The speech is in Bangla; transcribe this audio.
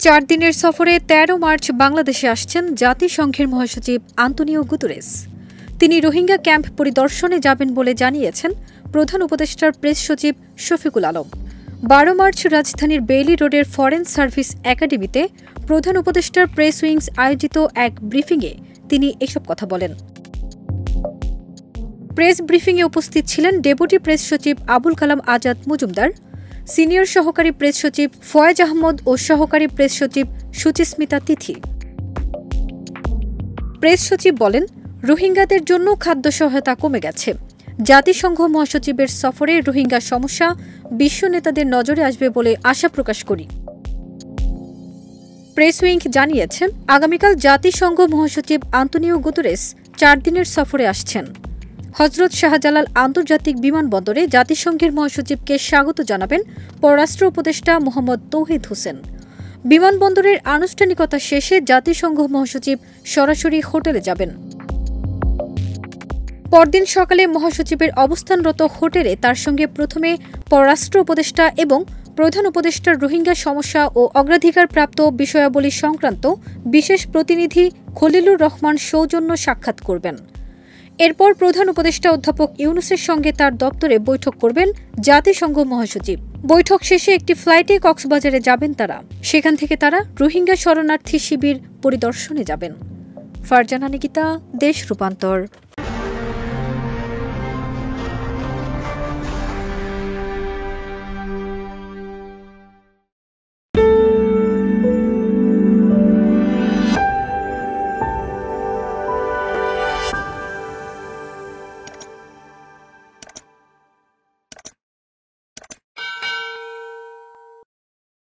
4 দিনের সফরে 13 মার্চ বাংলাদেশে আসছেন জাতিসংঘের মহাসচিব আন্তোনিও গুতেরেস। তিনি রোহিঙ্গা ক্যাম্প পরিদর্শনে যাবেন বলে জানিয়েছেন প্রধান উপদেষ্টার প্রেস সচিব শফিকুল আলম। 12 মার্চ রাজধানীর বেইলি রোডের ফরেন সার্ভিস একাডেমিতে প্রধান উপদেষ্টার প্রেস উইংস আয়োজিত এক ব্রিফিংয়ে তিনি এসব কথা বলেন। প্রেস ব্রিফিংয়ে উপস্থিত ছিলেন ডেপুটি প্রেস সচিব আবুল কালাম আজাদ মজুমদার, সিনিয়র সহকারী প্রেস সচিব ফয়েজ আহমদ ও সহকারী প্রেস সচিব সুচিস্মিতা তিথি। প্রেস সচিব বলেন, রোহিঙ্গাদের জন্য খাদ্য সহায়তা কমে গেছে। জাতিসংঘ মহাসচিবের সফরে রোহিঙ্গা সমস্যা বিশ্ব নেতাদের নজরে আসবে বলে আশা প্রকাশ করি। প্রেস উইং জানিয়েছে, আগামীকাল জাতিসংঘ মহাসচিব আন্তোনিও গুতেরেস 4 দিনের সফরে আসছেন। হজরত শাহজালাল আন্তর্জাতিক বিমানবন্দরে জাতিসংঘের মহাসচিবকে স্বাগত জানাবেন পররাষ্ট্র উপদেষ্টা মোহাম্মদ তৌহিদ হোসেন। বিমানবন্দরের আনুষ্ঠানিকতা শেষে জাতিসংঘ মহাসচিব সরাসরি হোটেলে যাবেন। পরদিন সকালে মহাসচিবের অবস্থানরত হোটেলে তার সঙ্গে প্রথমে পররাষ্ট্র উপদেষ্টা এবং প্রধান উপদেষ্টার রোহিঙ্গা সমস্যা ও অগ্রাধিকারপ্রাপ্ত বিষয়াবলী সংক্রান্ত বিশেষ প্রতিনিধি খলিলুর রহমান সৌজন্য সাক্ষাৎ করবেন। এরপর প্রধান উপদেষ্টা অধ্যাপক ইউনূসের সঙ্গে তার দপ্তরে বৈঠক করবেন জাতিসংঘ মহাসচিব। বৈঠক শেষে একটি ফ্লাইটে কক্সবাজারে যাবেন তারা। সেখান থেকে তারা রোহিঙ্গা শরণার্থী শিবির পরিদর্শনে যাবেন। ফারজানা নিকিতা, দেশ রূপান্তর।